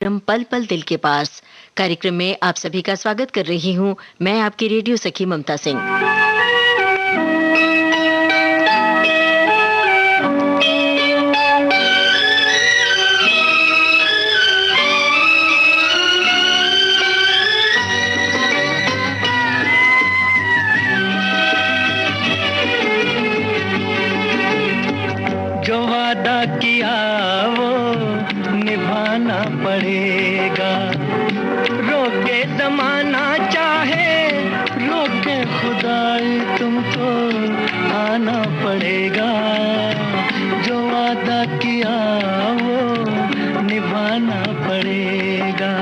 कार्यक्रम पल पल दिल के पास। कार्यक्रम में आप सभी का स्वागत कर रही हूं मैं, आपकी रेडियो सखी ममता सिंह। जो वादा किया वो निभाना पड़ेगा, रोके जमाना चाहे रोके खुदाई तुमको आना पड़ेगा। जो वादा किया वो निभाना पड़ेगा।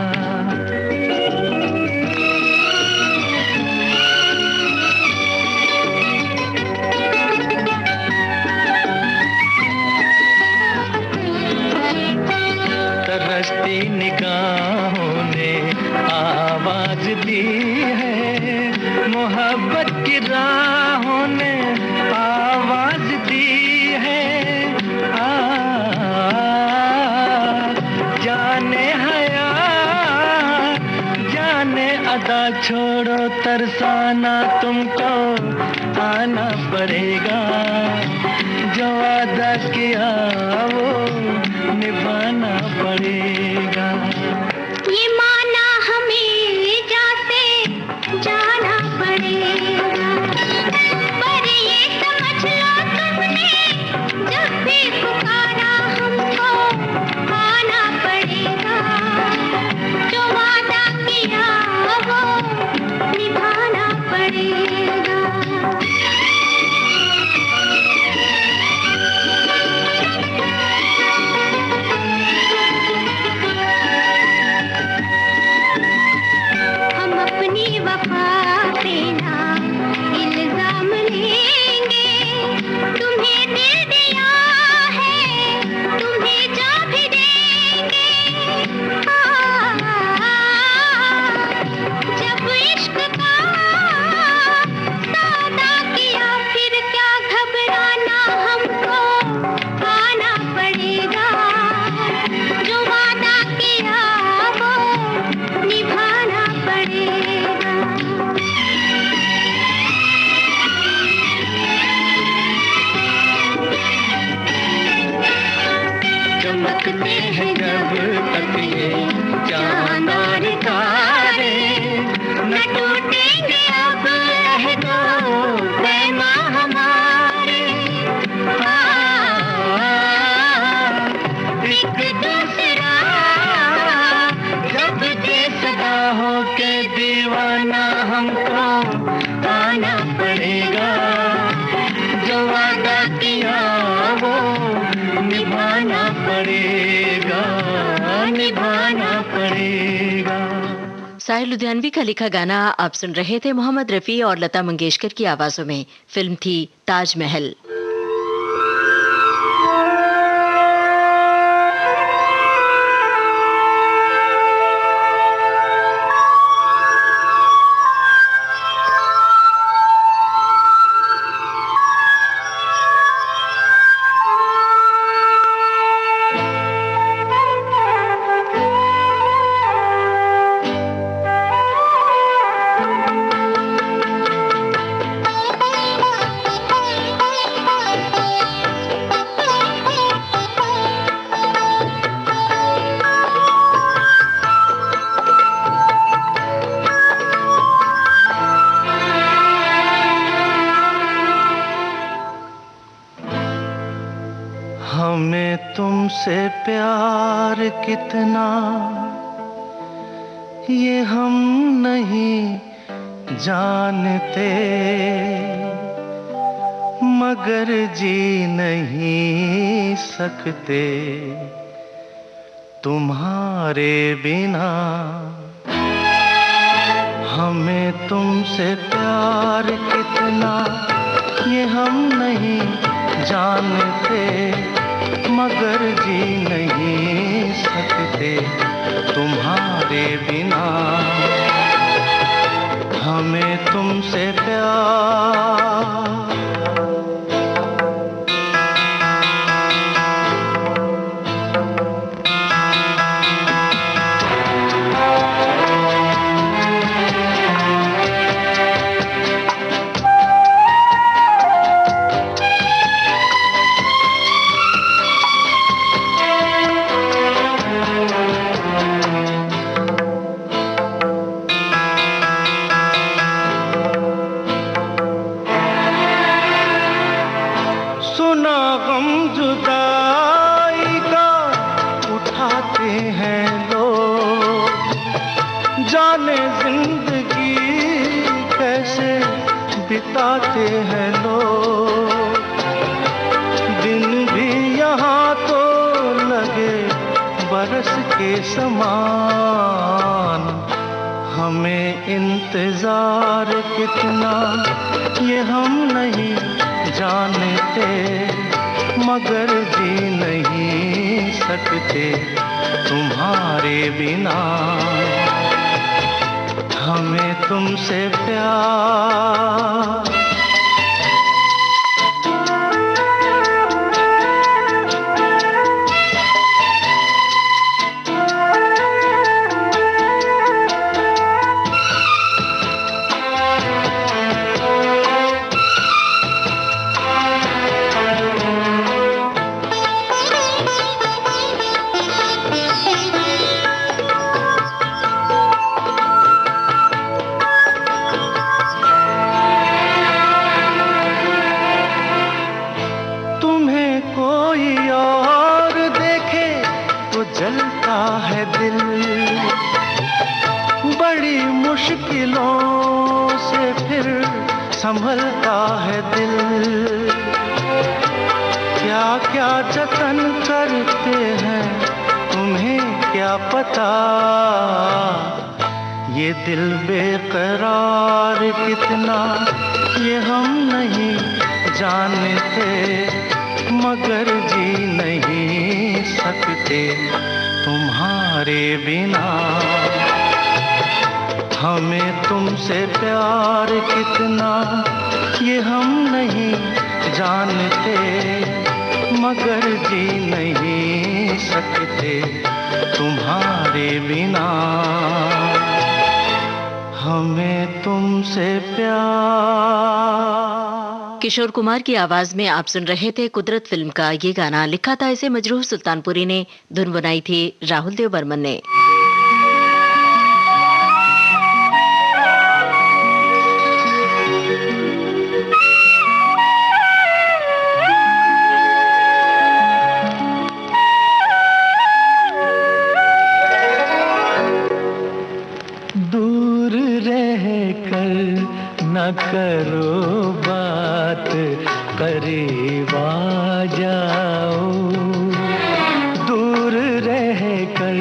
तरसती निगाहों ने आवाज दी है, मोहब्बत की राहों ने आवाज दी है। जाने हया जाने अदा छोड़ो, तरसाना तुमको आना पड़ेगा। जो वादा किया वो निभाना पड़ेगा। ये माना हमें जाते जाना पड़ेगा, पर ये समझ लो तुमने जब भी पुकारा हमको आना पड़ेगा। जो वादा किया वो निभाना पड़ेगा। वफा पे ना इल्जाम लेंगे, तुम्हें दिल दिया है तुम्हें जा भी देंगे। जब इश्क का सौदा किया फिर क्या घबराना, हमको आना पड़ेगा। जो वादा किया वो निभाना पड़ेगा। चमकते हैं जब तक ये चांद और तारे, न टूटेंगे अब अहदो पैमा हमारे। एक दूसरा जब दे सदा हो के दीवाना, हमको आना पड़ेगा। जो वादा किया वो निभाना पड़ेगा, निभाना पड़ेगा। साहिर लुधियानवी का लिखा गाना आप सुन रहे थे मोहम्मद रफी और लता मंगेशकर की आवाजों में। फिल्म थी ताजमहल। हमें तुमसे प्यार कितना ये हम नहीं जानते, मगर जी नहीं सकते तुम्हारे बिना। हमें तुमसे प्यार कितना ये हम नहीं जानते, मगर जी नहीं सकते तुम्हारे बिना। हमें तुमसे प्यार जाने जिंदगी कैसे बिताते हैं लोग, दिन भी यहाँ तो लगे बरस के समान। हमें इंतजार कितना ये हम नहीं जानते, मगर जी नहीं सकते तुम्हारे बिना। हमें तुमसे प्यार, जलता है दिल, बड़ी मुश्किलों से फिर संभलता है दिल। क्या क्या जतन करते हैं तुम्हें क्या पता, ये दिल बेकरार कितना ये हम नहीं जानते, मगर जी नहीं सकते तुम्हारे बिना। हमें तुमसे प्यार कितना ये हम नहीं जानते, मगर जी नहीं सकते तुम्हारे बिना। हमें तुमसे प्यार। किशोर कुमार की आवाज में आप सुन रहे थे कुदरत फिल्म का ये गाना। लिखा था इसे मजरूह सुल्तानपुरी ने, धुन बनाई थी राहुल देव बर्मन ने। दूर रहकर न करो बात, करीब आ जाओ। दूर रहकर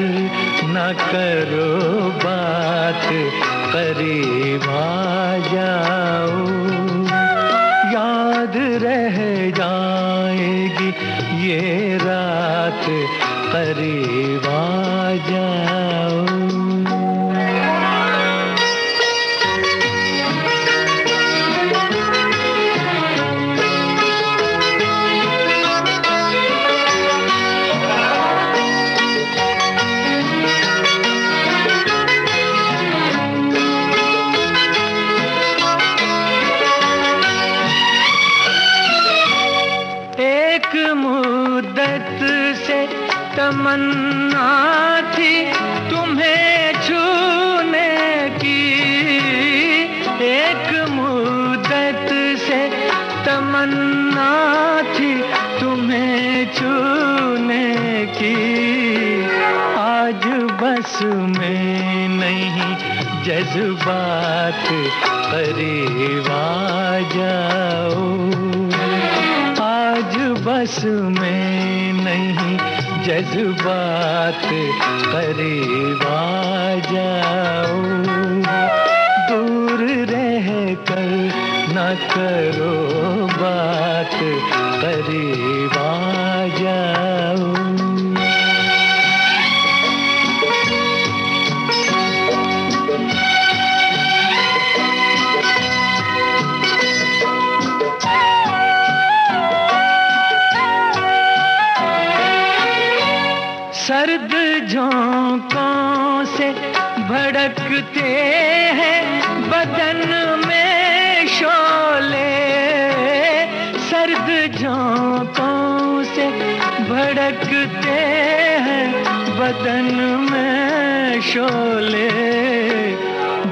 न करो बात, करीब आ जाओ। याद रह जाएगी ये रात, करीब आ जाओ। मुद्दत से तमन्ना थी तुम्हें छूने की, एक मुद्दत से तमन्ना थी तुम्हें छूने की। आज बस में नहीं जज्बात, करीब आ जाओ। आज बस में नहीं जज्बात, करीब आ जाओ। दूर रहकर न करो बात, करीब आ जाओ। सर्द झोंकों से भड़कते हैं बदन में शोले, सर्द झोंकों से भड़कते हैं बदन में शोले।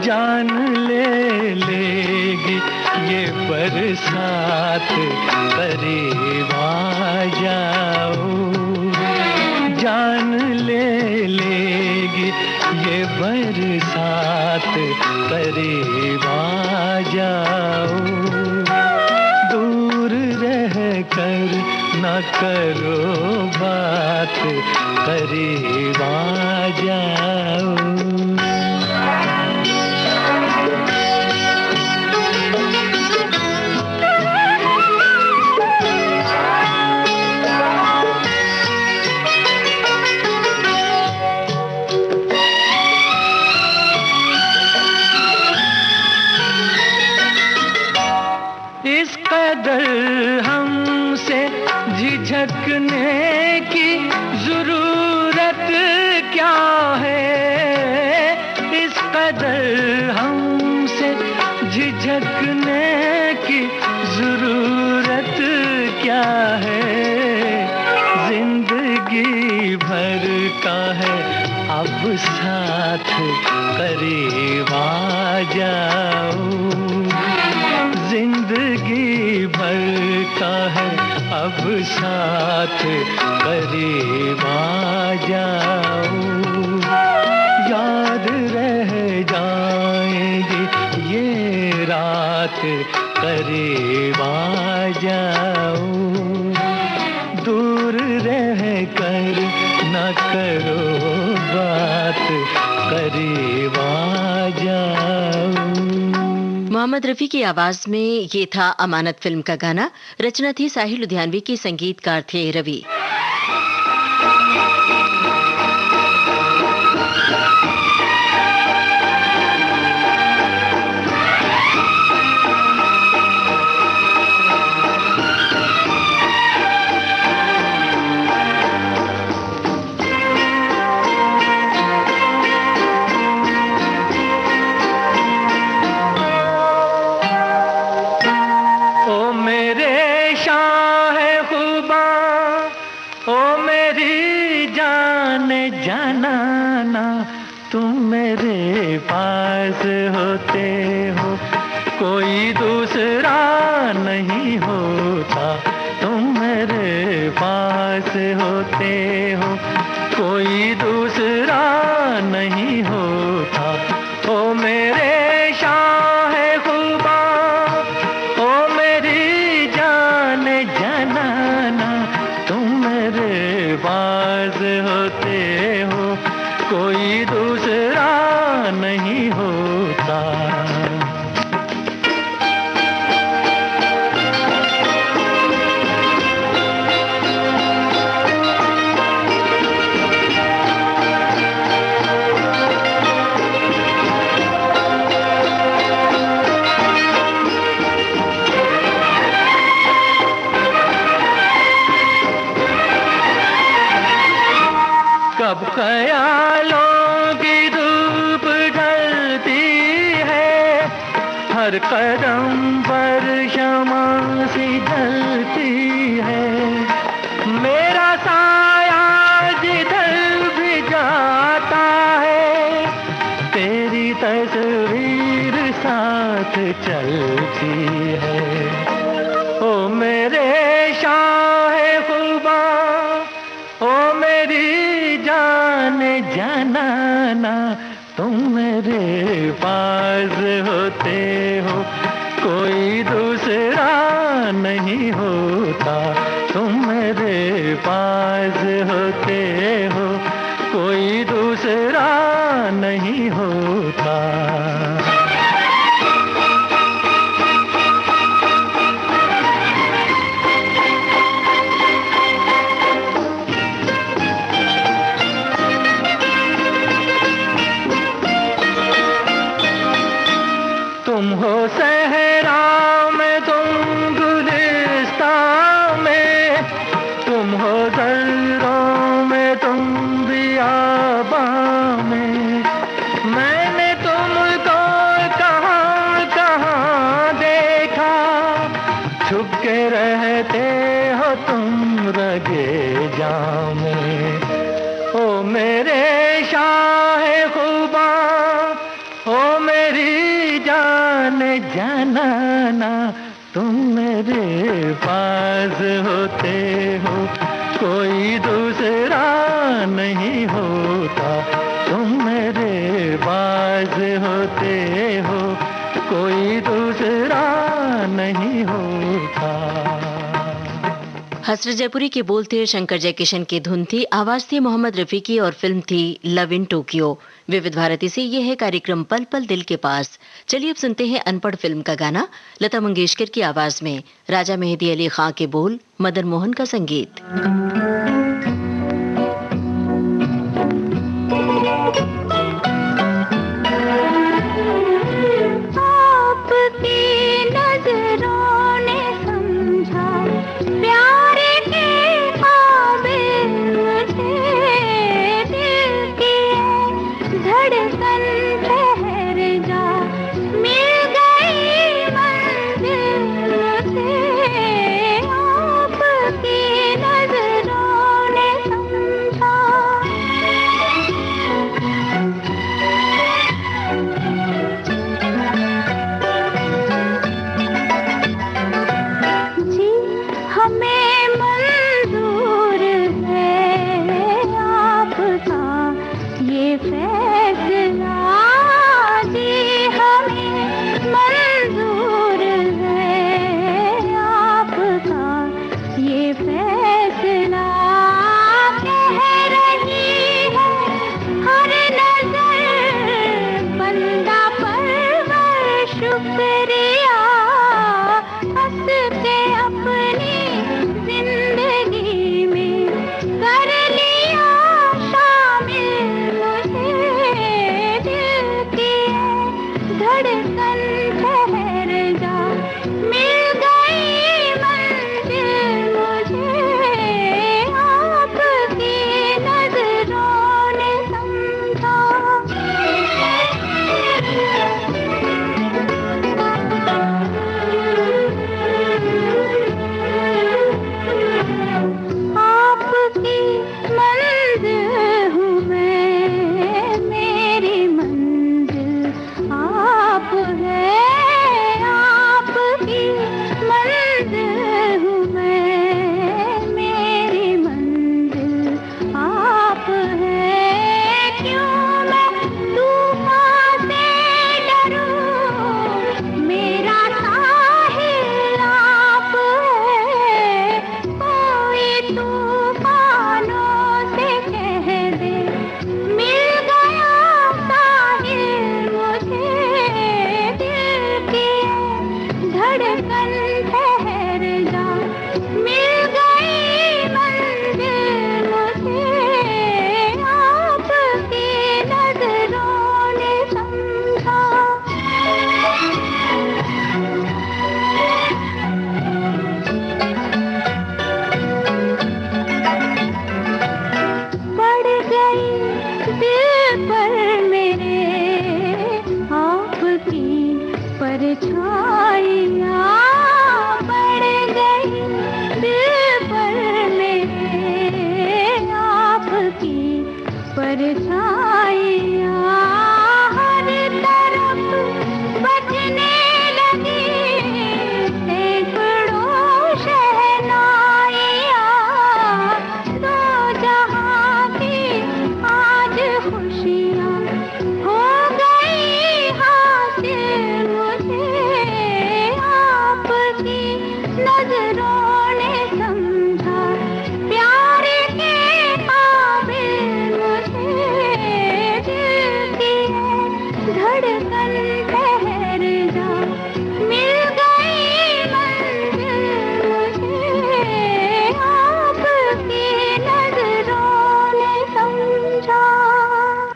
जान ले लेगी ये बरसात, करीब आ जाओ। जान ले लेगी ये बरसात, करीब आ जाओ, दूर रह कर न करो बात, करीब आ जाओ। इस कदर हमसे झिझकने की जरूरत क्या है, इस कदर हमसे झिझकने की जरूरत क्या है, जिंदगी भर का है अब साथ, करीब आ जाओ, जिंदगी भर का है अब साथ, करीब आ जाओ, याद रह जाएगी ये रात, करीब आ जाओ, दूर रह कर न करो बात, करीब आ जाओ। मोहम्मद रफी की आवाज में ये था अमानत फिल्म का गाना। रचना थी साहिल लुधियानवी की, संगीतकार थे रवि। तुम मेरे पास होते हो कोई दूसरा नहीं होता, तुम मेरे पास होते हो कोई दूसरा नहीं होता, ओ मेरे शाहे खुदा, ओ मेरी जान जनाना, तुम मेरे पास होते हो कोई दूसरा नहीं होता। कब ख्यालों की धूप ढलती है, हर कदम पर शमा सी जलती है, मेरा साया जिधर भी जाता है, तेरी तस्वीर साथ चलती है, ओ मेरे शाहे खुदा, ओ मेरी जान जनाना, तुम मेरे पास होते हो कोई दूसरा नहीं होता, तुम मेरे पास होते हो कोई दूसरा नहीं होता। तुम हो सहरा में, तुम गुलिस्तां में, तुम हो दर्रों में, तुम बियाबां में, मैंने तुमको कहाँ कहाँ देखा, छुप के रहते हो तुम रगे जाम में, ओ मेरे शाहे खुदा, ओ मेरी जान जनाना, तुम मेरे पास होते हो कोई दूसरा नहीं होता, तुम मेरे बाज होते हो, कोई दूसरा नहीं होता। हसरत जयपुरी के बोल थे शंकर जयकिशन की धुन थी, आवाज थी मोहम्मद रफी की और फिल्म थी लव इन टोक्यो। विविध भारती से ये है कार्यक्रम पल पल दिल के पास। चलिए अब सुनते हैं अनपढ़ फिल्म का गाना लता मंगेशकर की आवाज में, राजा मेहदी अली खां के बोल, मदन मोहन का संगीत।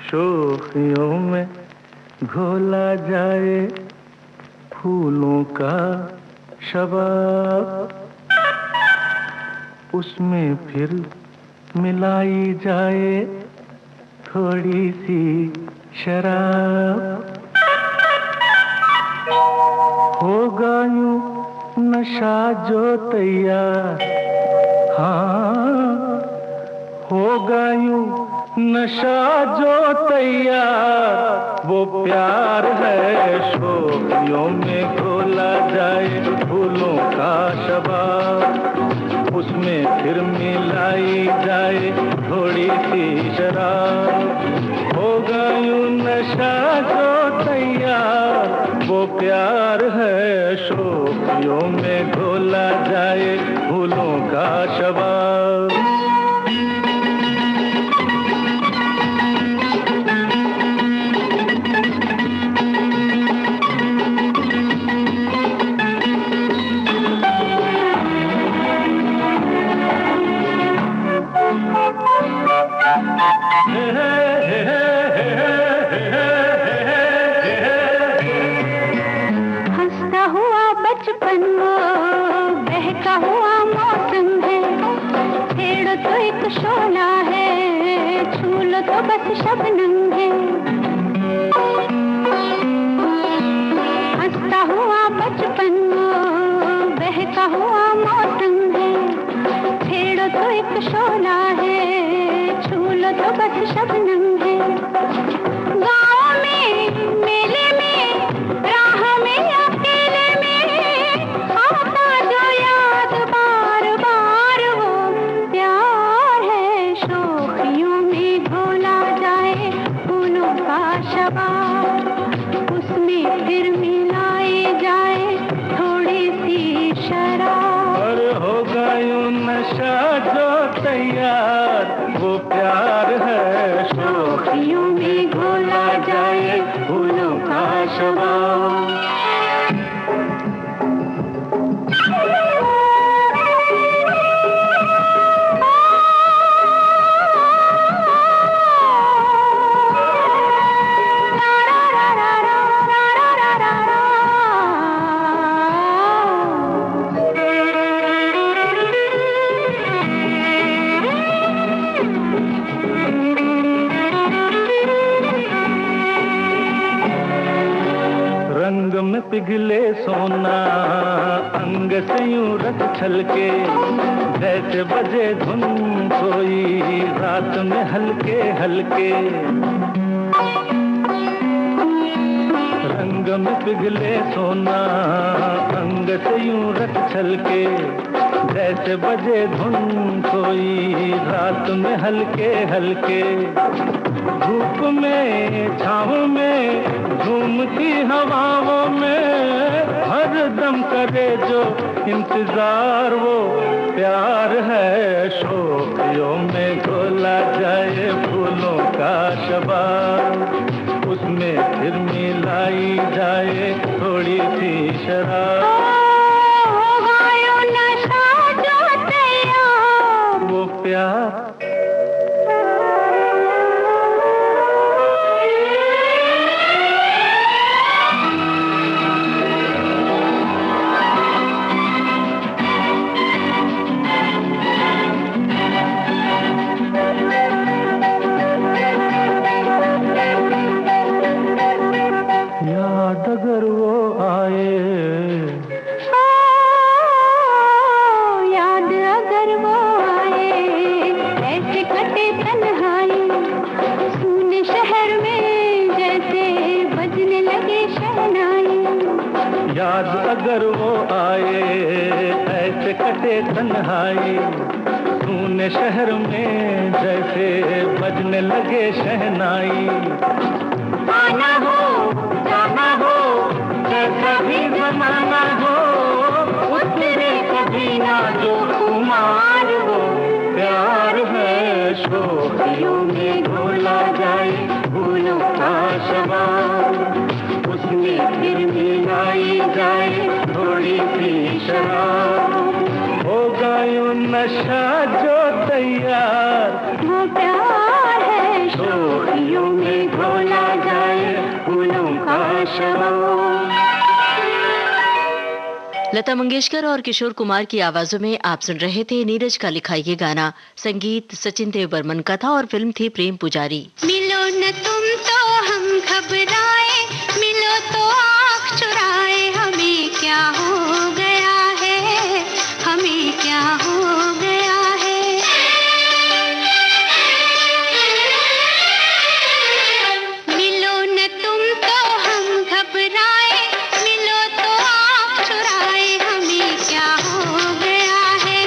शोखियों में घोला जाए फूलों का शबाब, उसमें फिर मिलाई जाए थोड़ी सी शराब। होगा यूं नशा जो तैयार, हाँ होगा यूं नशा जो तैयार, वो प्यार है शोखियों में घोला जाए फूलों का शबाब, उसमें फिर मिलाई जाए थोड़ी सी शराब। होगा यूं नशा जो तैयार, वो प्यार है शोखियों में घोला जाए फूलों का शबाब। हंसता हुआ बचपन वो बहका हुआ मौसम है, छेड़ो तो एक शोला है, छू लो तो बस शबनम है। हंसता हुआ बचपन वो बहका हुआ मौसम है, छेड़ो तो एक शोला है, छू लो तो बस शबनम है। गाँव में मेले में राह में अकेले में आता जो याद बार बार, वो प्यार है शोखियों में घोला जाए फूलों का शबाब। उसमें फिर मिलाई जाए थोड़ी सी शराब। और होगा यूं नशा जो तैयार, वो प्यार है शोखियों में घोला जाए फूलों का शबाब। रंग में पिघले सोना अंग से यूं रत छलके, जैसे बजे धुन कोई रात में हल्के हल्के। रंग में पिघले सोना अंग से यूं रत छलके, जैसे बजे धुन कोई रात में हल्के हल्के। धूप में छाँव में झूमती हवाओं में हर दम करे जो इंतजार, वो प्यार है शोखियों में घोला जाए फूलों का शबाब। उसमें फिर मिलाई जाए थोड़ी सी शराब। होगा यूं नशा जो तैयार, वो प्यार याद अगर वो आए, याद अगर वो आए, ऐसे कटे तन्हाई सुने शहर में जैसे बजने लगे शहनाई। याद अगर वो आए ऐसे कटे तन्हाई, सुने शहर में जैसे बजने लगे शहनाई। आना हो जाना हो जैसा भी जमाना हो, उतरे कभी ना जो कुमार, वो प्यार है शोखियों में घोला जाए फूलों का शबाब। उसमें फिर मिलाई जाए थोड़ी सी शराब। होगा यूं नशा जो तैयार, वो प्यार है शोखियों में घोला जाए फूलों का शबाब। लता मंगेशकर और किशोर कुमार की आवाजों में आप सुन रहे थे नीरज का लिखा ये गाना। संगीत सचिन देव बर्मन का था और फिल्म थी प्रेम पुजारी। मिलो न तुम तो हम घबराए, मिलो तो आँख चुराए, हमें क्या हो गया है, हमें क्या हो गया है। मिलो न तुम तो हम घबराए, मिलो तो आँख चुराए, हमें क्या हो गया है,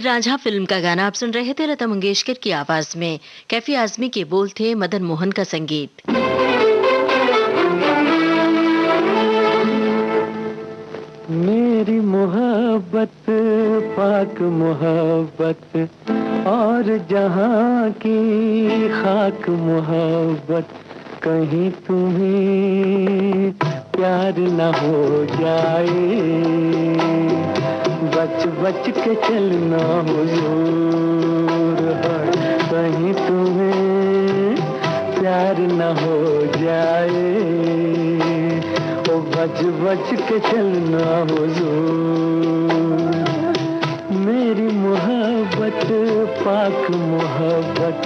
हीर रांझा फिल्म का गाना आप सुन रहे थे लता मंगेशकर की आवाज में। कैफी आजमी के बोल थे, मदन मोहन का संगीत। मेरी मोहब्बत पाक मोहब्बत और जहाँ की खाक मोहब्बत, कहीं तुम्हें प्यार न हो जाए, बच बच के चलना हुजूर, कहीं तुम्हें प्यार न हो जाए, ओ बच बच के चलना हुजूर। मेरी मोहब्बत पाक मोहब्बत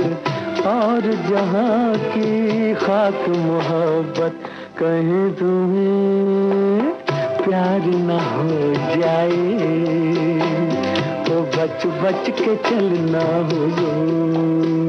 और जहाँ की खाक मोहब्बत, कहीं तुम्हें प्यार न हो जाए, ओ बच बच के चलना हुजूर।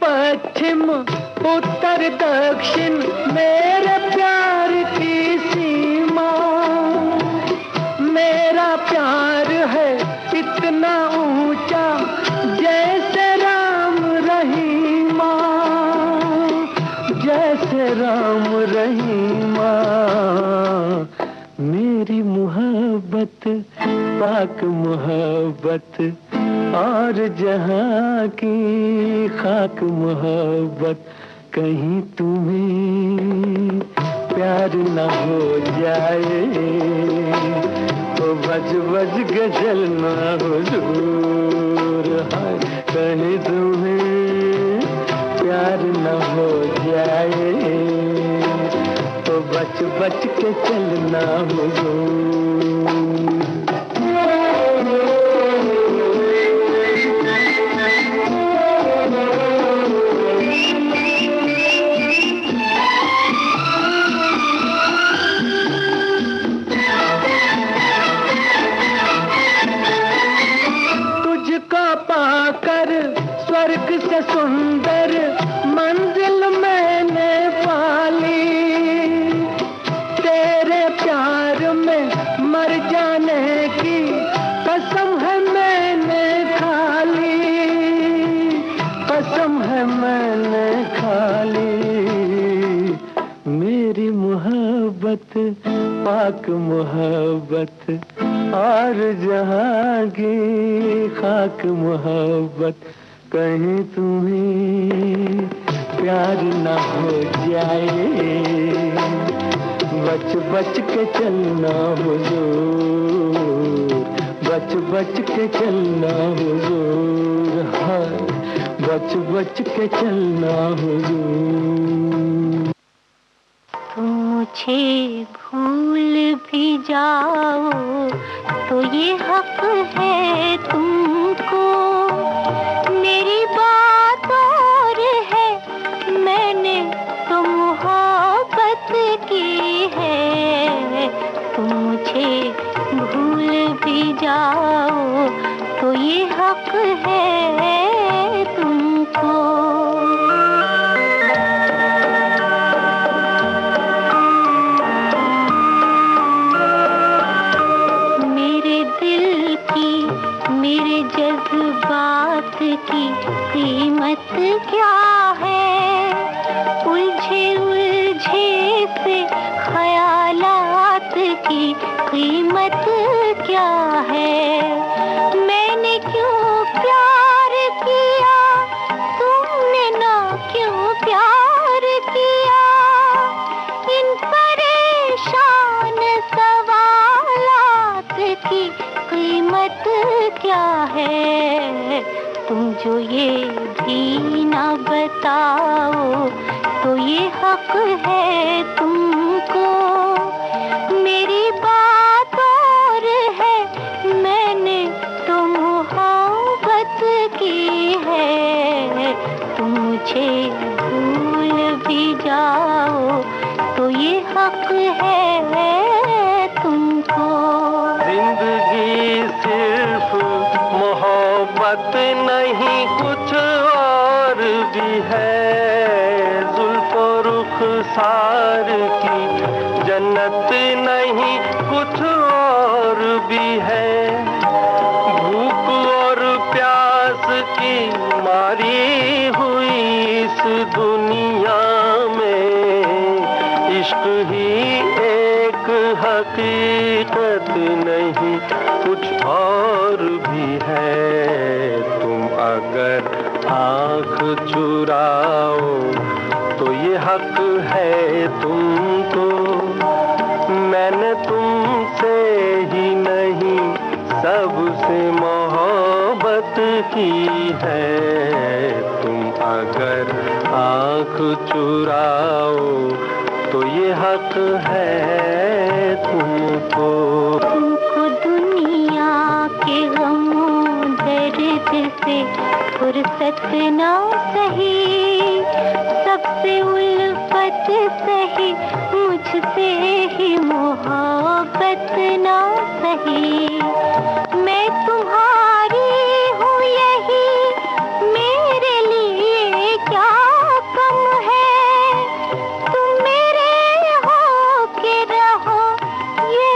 पश्चिम उत्तर दक्षिण मेरे प्यार की सीमा, मेरा प्यार है इतना ऊंचा जैसे राम रहीमा, जैसे राम रहीमा। मेरी मोहब्बत पाक मोहब्बत और जहाँ की खाक मोहब्बत, कहीं तुम्हें प्यार न हो जाए, तो बज बज के चलना हुजूर, हाय कहीं तुम्हें प्यार न हो जाए, तो बच बच के चलना हुजूर। स्वर्ग से सुंदर मंजिल मैंने पाली, तेरे प्यार में मर जाने की कसम है मैंने खा ली, कसम है मैंने खा ली। मेरी मोहब्बत पाक मोहब्बत और जहाँ की खाक मोहब्बत, कहीं तुम्हें प्यार न हो जाए, बच बच के चलना हुजूर, बच बच के चलना हुजूर, हाय बच बच के चलना हुजूर। तुम मुझे भूल भी जाओ तो ये हक है तुमको, मेरी बात और है, मैंने तो मोहब्बत की है। तुम मुझे भूल भी जाओ तो ये हक है तुमको। मेरे दिल की, मेरे जज्बात की कीमत क्या है, उलझे उलझे से ख्यालात की कीमत क्या है। मैंने क्यों प्यार किया, तुमने ना क्यों प्यार किया, इन परेशान सवालात की कीमत क्या है। तुम जो ये भी ना बताओ तो ये हक है तुमको, मेरी बात और है, मैंने तो मोहब्बत की है। तुम मुझे भूल भी जाओ हक है तुमको। जिंदगी सिर्फ मोहब्बत नहीं कुछ और भी है, जुल्फो रुखसार की जन्नत नहीं कुछ और भी है। भूख और प्यास की मारी हुई इस दुनिया में इश्क ही एक हकीकत नहीं कुछ और भी है। तुम अगर आँख चुराओ तो ये हक है तुमको। मैंने तुमसे ही नहीं सबसे मोहब्बत की है। तुम अगर आँख चुराओ तो ये हक है तुमको। तुमको दुनिया के गमों दर्द से फुर्सत ना सही, सबसे उल्फत सही, मुझसे ही मोहब्बत ना सही। मैं तुम्हारी हूँ यही मेरे लिए क्या कम है। तुम मेरे हो के रहो ये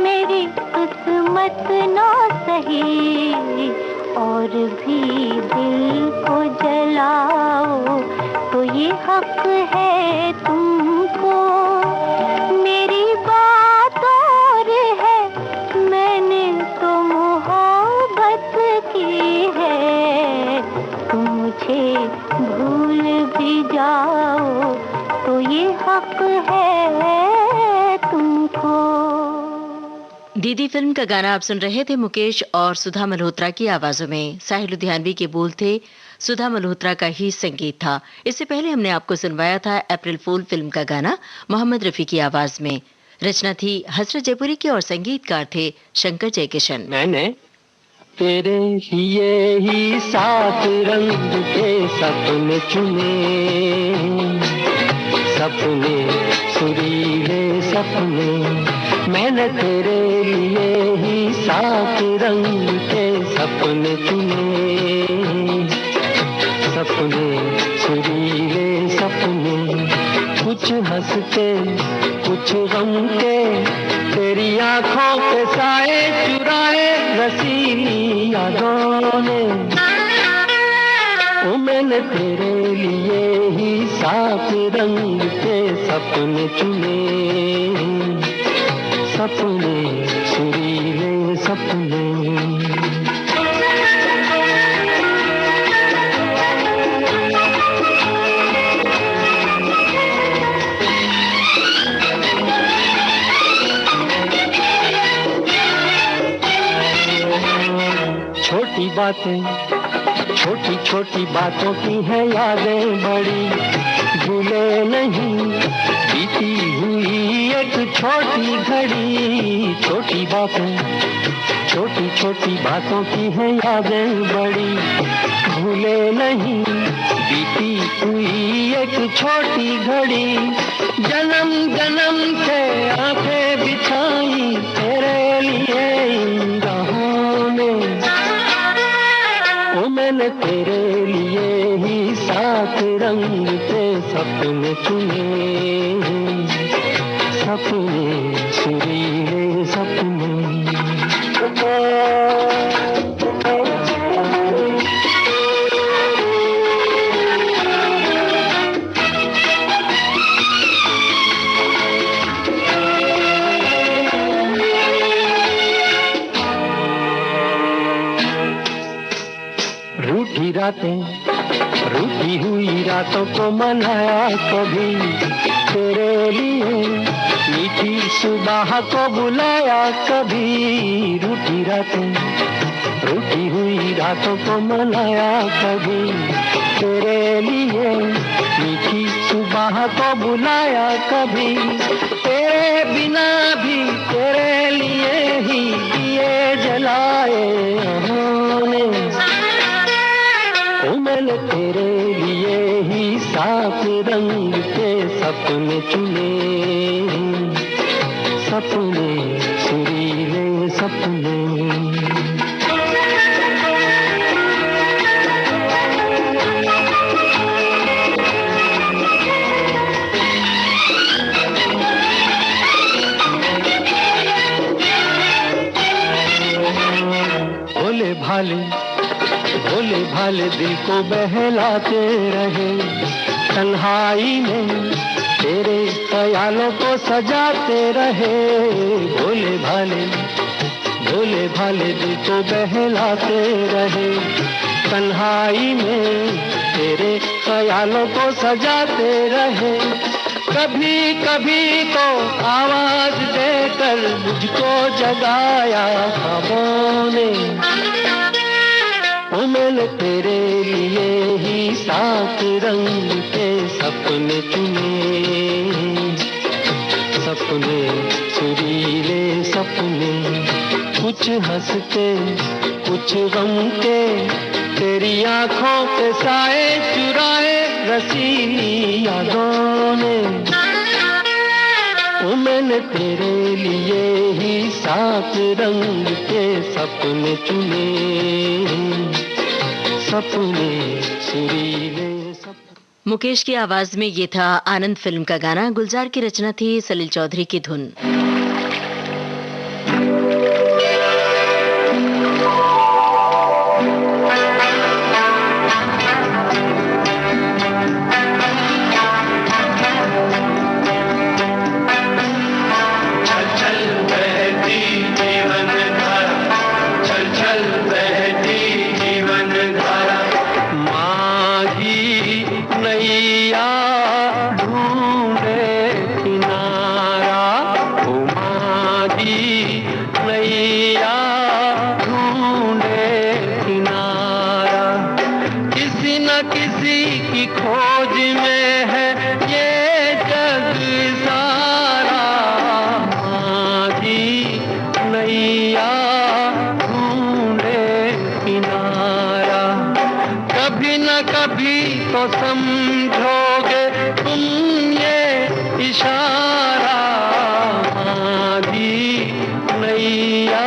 मेरी किस्मत ना सही। और भी दिल को जलाओ तो ये हक है तुमको। मेरी बात और है, मैंने तो मोहब्बत की है। तुम मुझे भूल भी जाओ तो ये हक है तुमको। दीदी फिल्म का गाना आप सुन रहे थे मुकेश और सुधा मल्होत्रा की आवाजों में। साहिल लुधियानवी के बोल थे, सुधा मल्होत्रा का ही संगीत था। इससे पहले हमने आपको सुनवाया था अप्रैल फूल फिल्म का गाना मोहम्मद रफी की आवाज में। रचना थी हसरत जयपुरी की और संगीतकार थे शंकर जयकिशन। मैंने तेरे लिए ही 7 रंग के सपने चुने, सपने सुरीले सपने। मैंने तेरे लिए ही 7 रंग के सपने चुने, सपने सुरीले सपने। कुछ हंस के कुछ गम के, तेरी आंखों के साए चुराए रसीली यादों ने। ओ मैंने तेरे लिए ही 7 रंग के सपने चुने, सपने सुरीले सपने। छोटी बातें छोटी छोटी बातों की हैं यादें बड़ी, भूले नहीं बीती हुई एक छोटी घड़ी। छोटी बातें छोटी छोटी बातों की हैं यादें बड़ी, भूले नहीं बीती हुई एक छोटी घड़ी। जन्म जन्म से आंखें बिछाई तेरे लिए इन राहों में। ओ मैंने तेरे लिए ही 7 रंग के सपने चुने, सपने सुरीले सपने। रूठी रातें रूठी हुई रातों को मनाया कभी तेरे लिए, मीठी सुबह को बुलाया कभी। रूठी रातें रूठी हुई रातों को मनाया कभी तेरे लिए, मीठी सुबह को बुलाया कभी। तेरे बिना भी तेरे लिए ही दिए जलाए हमने। ओ मैंने तेरे लिए ही 7 रंग के सपने चुने, सपने सुरीले सपने। भोले भाले दिल को बहलाते रहे, तन्हाई में तेरे ख्यालों को सजाते रहे। भोले भाले दिल को बहलाते रहे, तन्हाई में तेरे ख्यालों को सजाते रहे। कभी कभी तो आवाज देकर मुझको जगाया ख्वाबों ने। ओ मैंने तेरे लिए ही 7 रंग के सपने चुने, सपने सुरीले सपने। कुछ हंसते कुछ गम के, तेरी आंखों के साए चुराए रसीली यादों ने। ओ मैंने तेरे लिए ही 7 रंग के सपने चुने, सपने सुरीले सपने। मुकेश की आवाज में ये था आनंद फिल्म का गाना। गुलजार की रचना थी, सलील चौधरी की धुन। समझोगे तुम ये इशारा, आधी नैया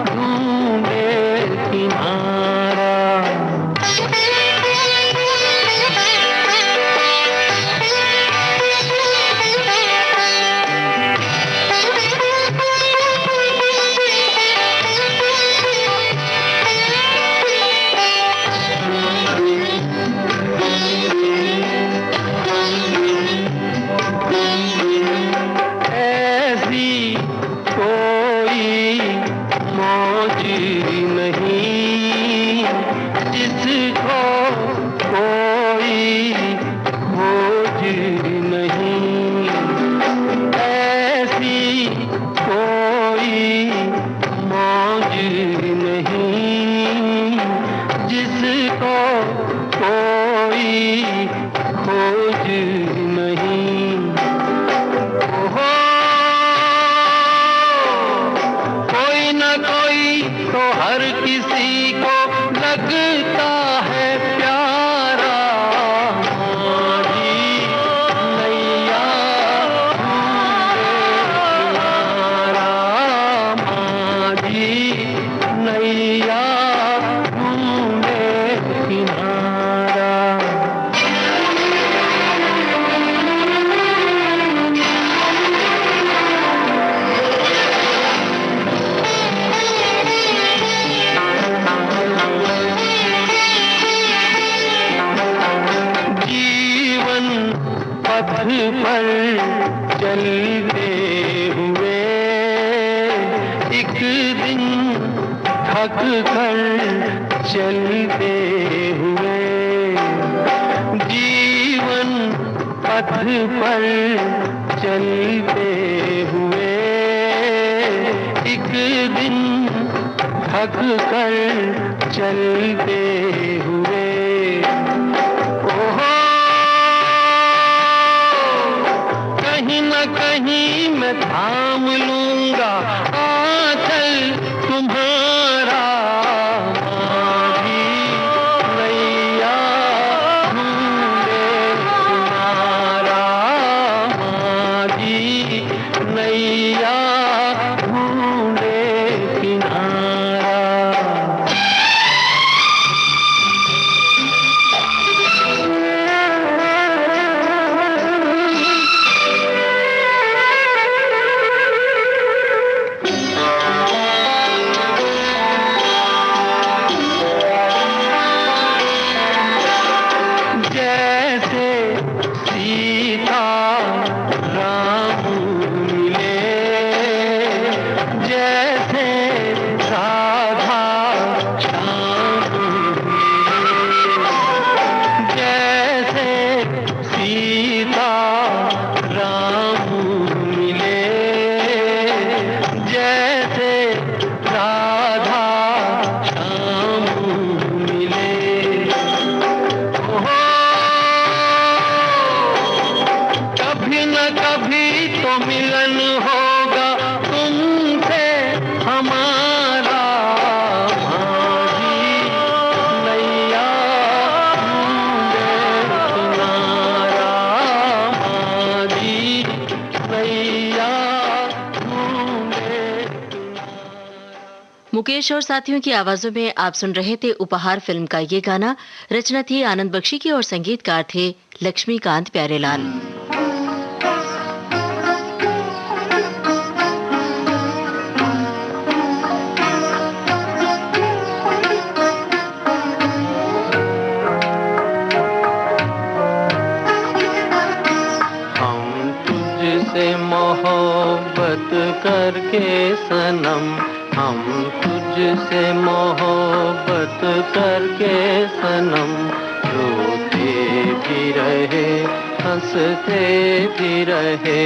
ढूंढे किनारा। चलते हुए जीवन पथ पर चलते हुए एक दिन थक कर चलते हुए ओहो कहीं न कहीं मैं थाम लूंगा आंचल तुम्हारा नैया मुकेश और साथियों की आवाजों में आप सुन रहे थे उपहार फिल्म का ये गाना। रचना थी आनंद बख्शी की और संगीतकार थे लक्ष्मीकांत प्यारेलाल। मोहब्बत करके सनम, हम तुझसे मोहब्बत करके सनम, रोते भी रहे हंसते भी रहे,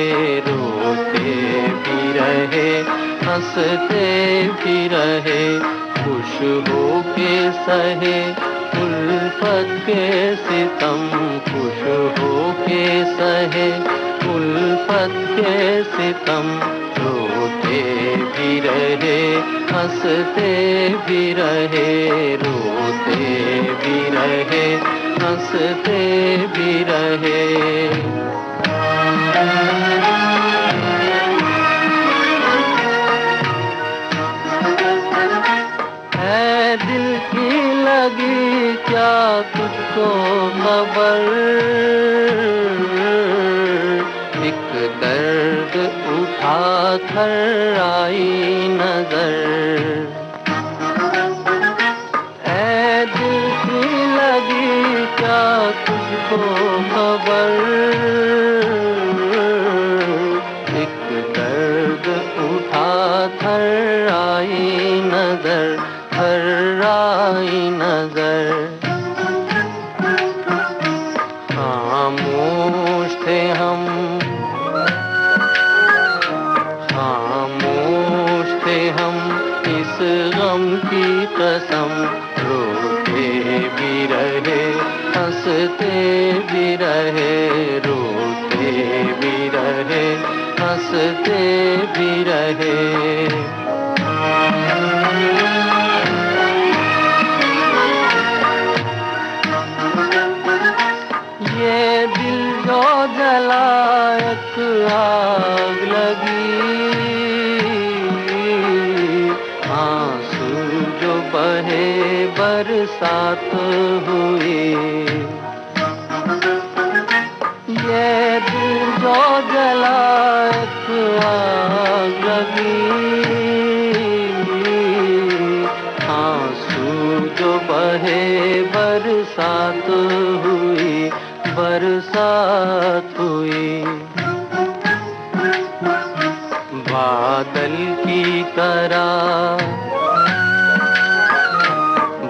रोते भी रहे हंसते भी रहे, खुश हो के सहे उल्फत के सितम, खुश हो के सहे उल्फत के सितम, रोते भी रहे हंसते भी रहे, रोते भी रहे हंसते भी रहे। है दिल की लगी क्या तुझको खबर, एक दर्द उठा कर आई नजर, ऐ दिल की लगी क्या तुझको खबर, एक दर्द उठा कर आई नजर, कर आई नजर। खामोश थे हम, खामोश थे हम इस गम की कसम, रोते भी रहे हंसते भी रहे, रोते भी रहे हंसते भी रहे। ये दिल जो जला एक आग लगी, आंसू जो बहे बरसात हुई, ये दिल जो जला एक आग लगी, आंसू जो बहे बरसात हुई, बरसात हुई। बादल की तरह,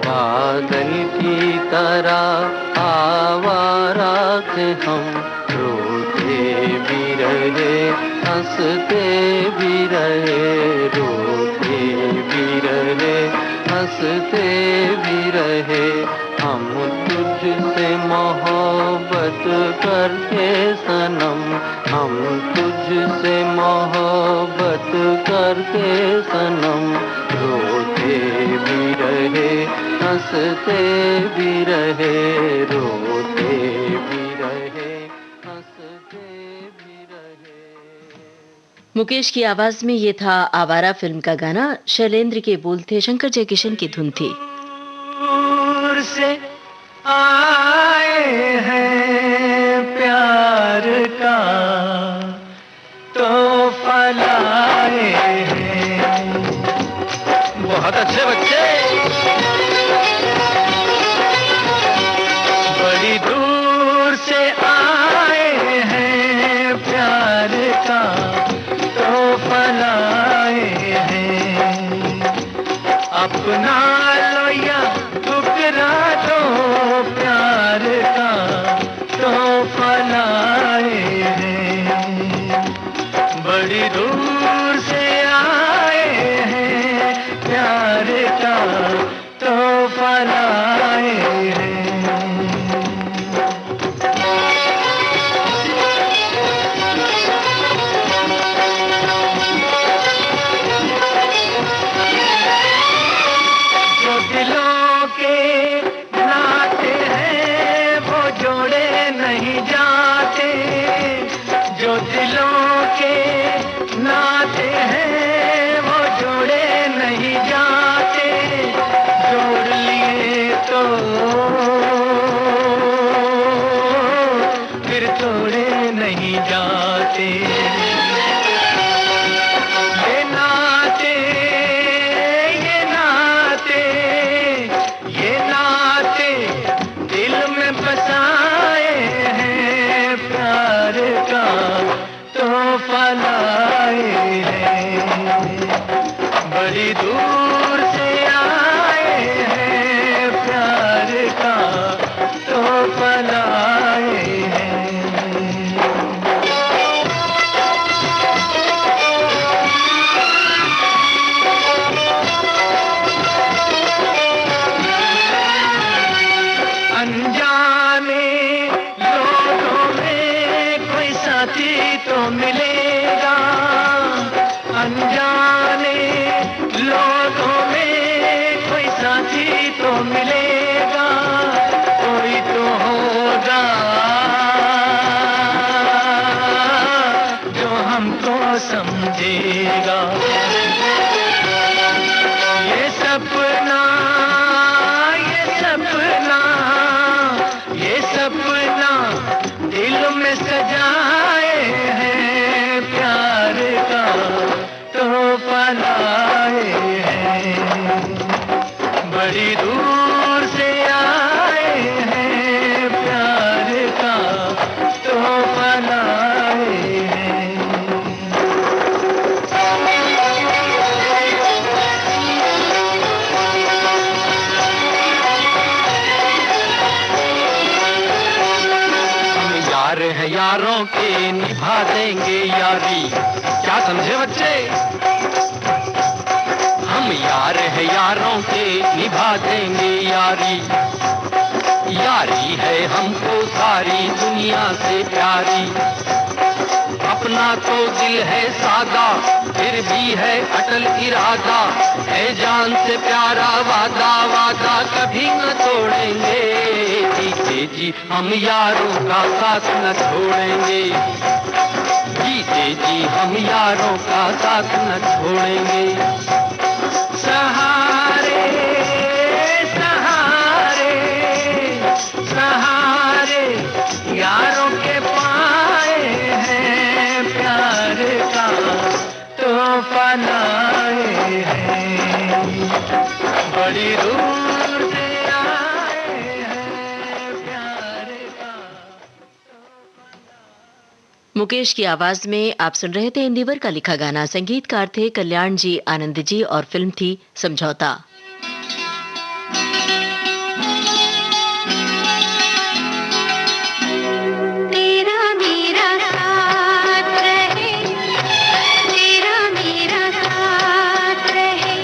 बादल की तरह आवारा थे हम, रोते भी रहे हंसते भी रहे, रोते भी रहे हंसते भी रहे। हम तुझसे मोहब्बत करके सनम, हम तुझसे मोहब्बत करके सनम, रोते भी रहे हंसते भी रहे, रोते भी रहे हंसते भी रहे। मुकेश की आवाज में ये था आवारा फिल्म का गाना। शैलेंद्र के बोल थे, शंकर जयकिशन की धुन थी। से आए हैं प्यार का तो फलाए हैं। बहुत अच्छे बच्चे, बड़ी दूर से आए हैं प्यार का तो फलाए हैं। अपना लो या ठुकरा दो प्यार का तो फलाए हैं। बड़ी दूर से आए हैं प्यार का तो फलाए हैं। जो दिलों के नाते हैं वो जोड़े नहीं जाते, जो दिलों के नाते हैं वो जोड़े नहीं जाते। बड़ी दूर से आए हैं, प्यार का तोहफा लाए हैं। हम यार हैं, यारों के निभा देंगे यारी। क्या समझे बच्चे? हम यार हैं, यारों के निभा देंगे यारी। यारी है हमको सारी दुनिया से प्यारी। अपना तो दिल है सादा, फिर भी है अटल इरादा। है जान से प्यारा वादा, वादा कभी न तोड़ेंगे। जीते जी हम यारों का साथ न छोड़ेंगे। जीते जी हम यारों का साथ न छोड़ेंगे। सहारे सहारे सहारे यारों के पाए हैं, प्यार का तोहफा लाए हैं। बड़ी दूर से आए हैं, प्यार का। मुकेश की आवाज में आप सुन रहे थे इंदिवर का लिखा गाना। संगीतकार थे कल्याण जी, आनंद जी और फिल्म थी समझौता। तेरा मेरा साथ रहे, तेरा मेरा साथ रहे,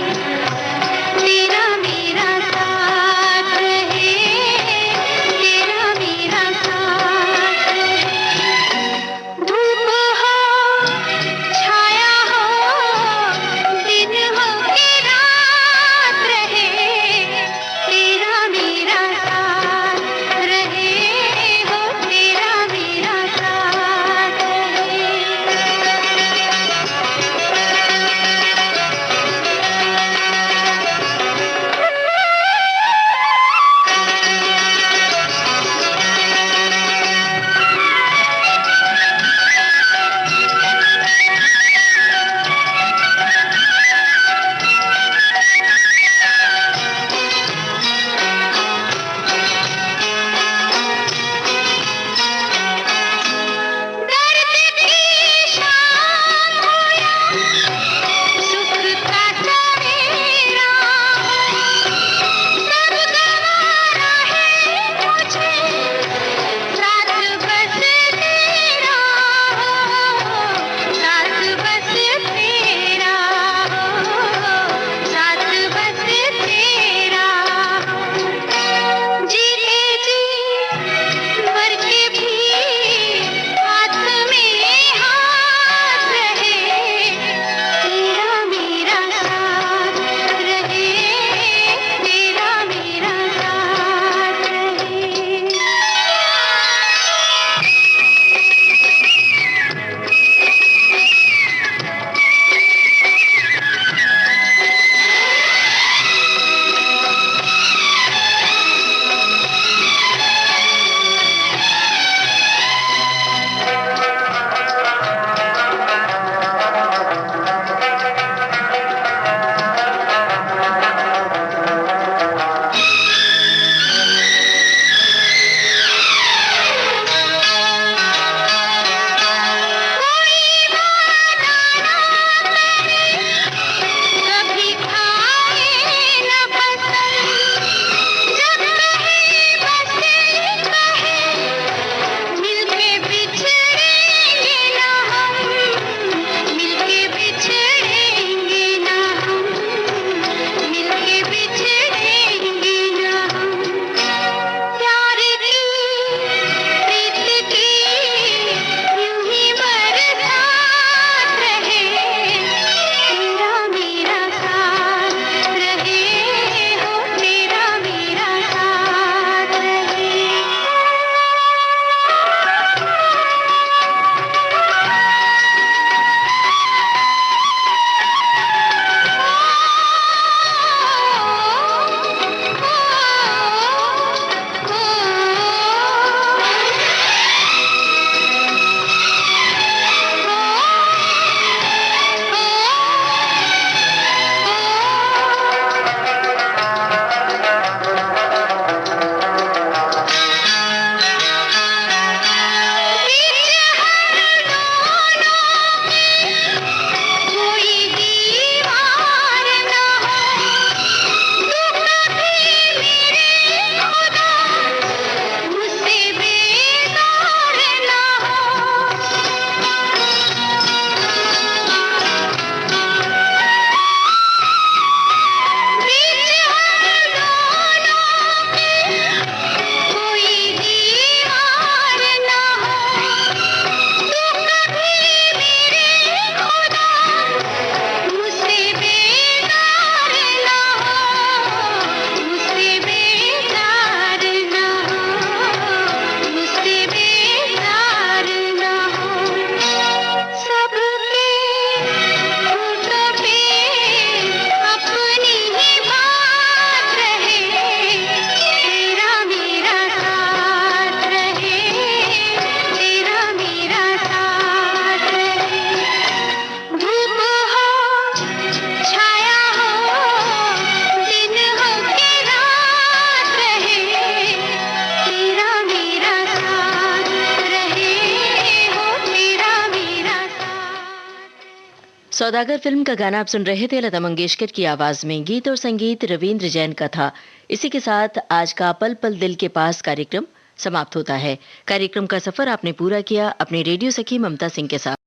तेरा मेरा साथ रहे, तेरा मेरा साथ रहे। धूप हो छाया हो, दिन हो कि रात सौदागर फिल्म का गाना आप सुन रहे थे लता मंगेशकर की आवाज में। गीत और संगीत रविंद्र जैन का था। इसी के साथ आज का पल पल दिल के पास कार्यक्रम समाप्त होता है। कार्यक्रम का सफर आपने पूरा किया अपने रेडियो सखी ममता सिंह के साथ।